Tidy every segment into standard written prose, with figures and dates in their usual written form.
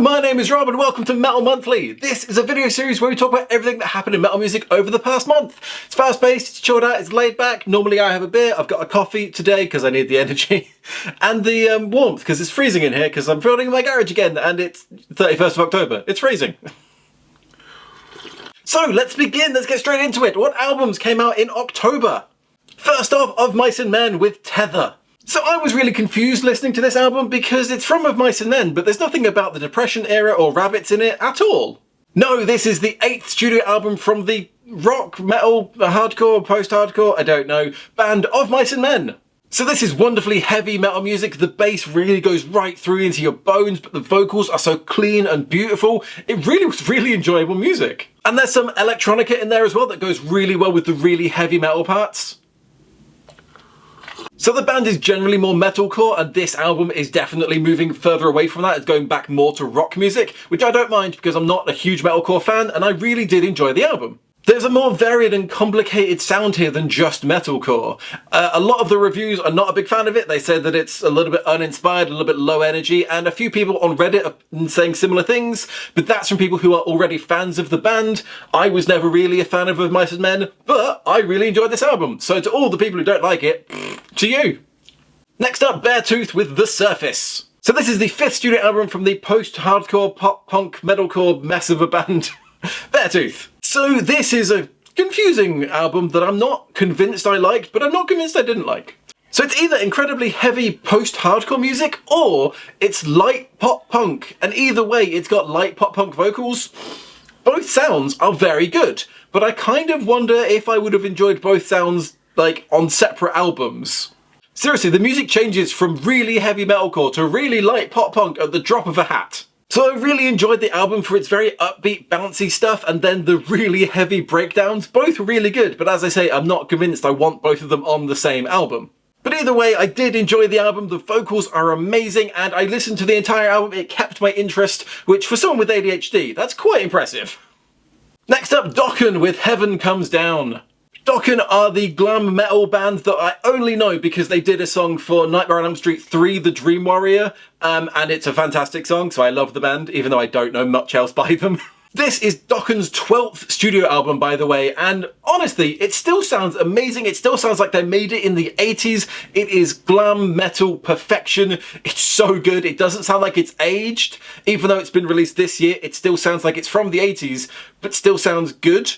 my name is Rob and welcome to Metal Monthly. This is a video series where we talk about everything that happened in metal music over the past month. It's fast paced, it's chilled out, it's laid back. Normally I have a beer, I've got a coffee today because I need the energy and the warmth because it's freezing in here because I'm filming in my garage again and it's 31st of October. It's freezing. So let's begin, let's get straight into it. What albums came out in October? First off, Of Mice and Men with Tether. So I was really confused listening to this album because it's from Of Mice and Men, but there's nothing about the Depression era or rabbits in it at all. No, this is the 8th studio album from the rock, metal, hardcore, post-hardcore, I don't know, band Of Mice and Men. So this is wonderfully heavy metal music, the bass really goes right through into your bones, but the vocals are so clean and beautiful. It really was really enjoyable music. And there's some electronica in there as well that goes really well with the really heavy metal parts. So the band is generally more metalcore, and this album is definitely moving further away from that. It's going back more to rock music, which I don't mind because I'm not a huge metalcore fan and I really did enjoy the album. There's a more varied and complicated sound here than just metalcore. A lot of the reviews are not a big fan of it. They said that it's a little bit uninspired, a little bit low energy, and a few people on Reddit are saying similar things, but that's from people who are already fans of the band. I was never really a fan of Mice and Men, but I really enjoyed this album. So to all the people who don't like it, to you. Next up, Beartooth with The Surface. So this is the 5th studio album from the post-hardcore, pop-punk, metalcore mess of a band, Beartooth. So this is a confusing album that I'm not convinced I liked, but I'm not convinced I didn't like. So it's either incredibly heavy post-hardcore music, or it's light pop-punk, and either way it's got light pop-punk vocals. Both sounds are very good, but I kind of wonder if I would have enjoyed both sounds like on separate albums. Seriously, the music changes from really heavy metalcore to really light pop-punk at the drop of a hat. So I really enjoyed the album for its very upbeat, bouncy stuff, and then the really heavy breakdowns, both really good, but as I say, I'm not convinced I want both of them on the same album. But either way, I did enjoy the album, the vocals are amazing, and I listened to the entire album, it kept my interest, which for someone with ADHD, that's quite impressive. Next up, Dokken with Heaven Comes Down. Dokken are the glam metal band that I only know because they did a song for Nightmare on Elm Street 3, The Dream Warrior, and it's a fantastic song, so I love the band, even though I don't know much else by them. This is Dokken's 12th studio album, by the way, and honestly, it still sounds amazing. It still sounds like they made it in the 80s. It is glam metal perfection. It's so good. It doesn't sound like it's aged. Even though it's been released this year, it still sounds like it's from the 80s, but still sounds good.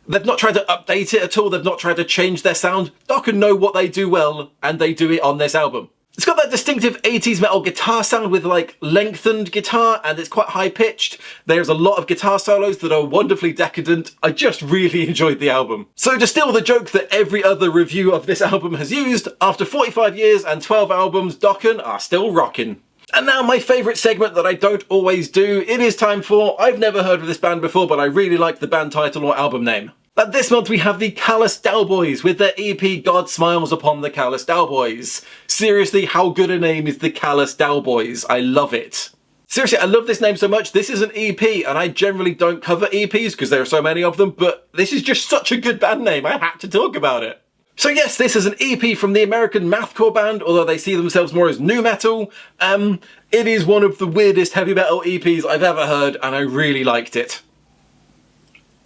They've not tried to update it at all, they've not tried to change their sound. Dokken know what they do well, and they do it on this album. It's got that distinctive 80s metal guitar sound with like lengthened guitar, and it's quite high pitched. There's a lot of guitar solos that are wonderfully decadent. I just really enjoyed the album. So to steal the joke that every other review of this album has used, after 45 years and 12 albums, Dokken are still rockin'. And now my favourite segment that I don't always do, it is time for I've never heard of this band before but I really like the band title or album name. But this month we have the Callous Daoboys with their EP God Smiles Upon the Callous Daoboys. Seriously, how good a name is the Callous Daoboys? I love it. Seriously, I love this name so much. This is an EP and I generally don't cover EPs because there are so many of them, but this is just such a good band name, I had to talk about it. So yes, this is an EP from the American mathcore band, although they see themselves more as nu metal. It is one of the weirdest heavy metal EPs I've ever heard, and I really liked it.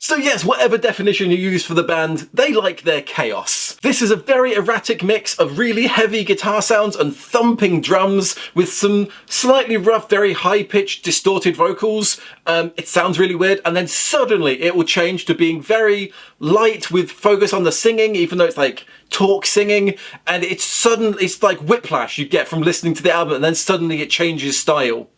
So yes, whatever definition you use for the band, they like their chaos. This is a very erratic mix of really heavy guitar sounds and thumping drums with some slightly rough, very high-pitched, distorted vocals. It sounds really weird, and then suddenly it will change to being very light with focus on the singing, even though it's like talk singing, and it's like whiplash you get from listening to the album, and then suddenly it changes style.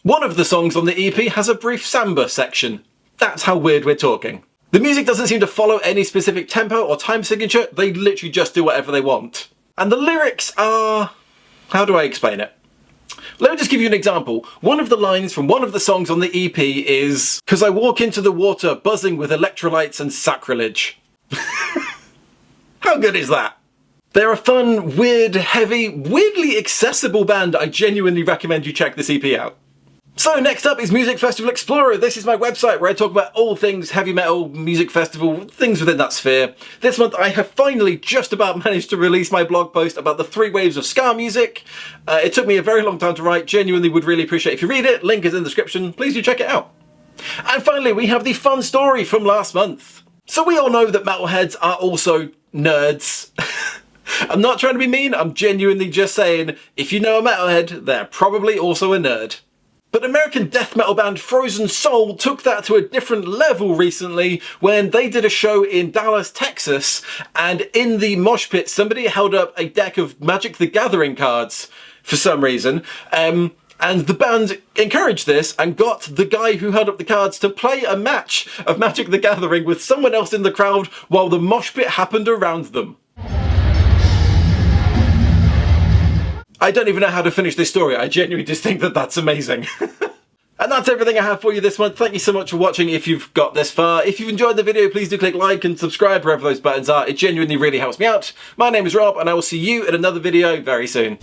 One of the songs on the EP has a brief samba section. That's how weird we're talking. The music doesn't seem to follow any specific tempo or time signature, they literally just do whatever they want. And the lyrics are... how do I explain it? Let me just give you an example. One of the lines from one of the songs on the EP is, "'Cause I walk into the water buzzing with electrolytes and sacrilege." How good is that? They're a fun, weird, heavy, weirdly accessible band. I genuinely recommend you check this EP out. So next up is Music Festival Explorer. This is my website where I talk about all things heavy metal, music festival, things within that sphere. This month I have finally just about managed to release my blog post about the 3 waves of ska music. It took me a very long time to write, genuinely would really appreciate if you read it, link is in the description, please do check it out. And finally we have the fun story from last month. So we all know that metalheads are also nerds. I'm not trying to be mean, I'm genuinely just saying, if you know a metalhead, they're probably also a nerd. But American death metal band Frozen Soul took that to a different level recently when they did a show in Dallas, Texas, and in the mosh pit somebody held up a deck of Magic the Gathering cards for some reason, and the band encouraged this and got the guy who held up the cards to play a match of Magic the Gathering with someone else in the crowd while the mosh pit happened around them. I don't even know how to finish this story, I genuinely just think that that's amazing. And that's everything I have for you this month. Thank you so much for watching if you've got this far. If you've enjoyed the video, please do click like and subscribe wherever those buttons are. It genuinely really helps me out. My name is Rob and I will see you in another video very soon.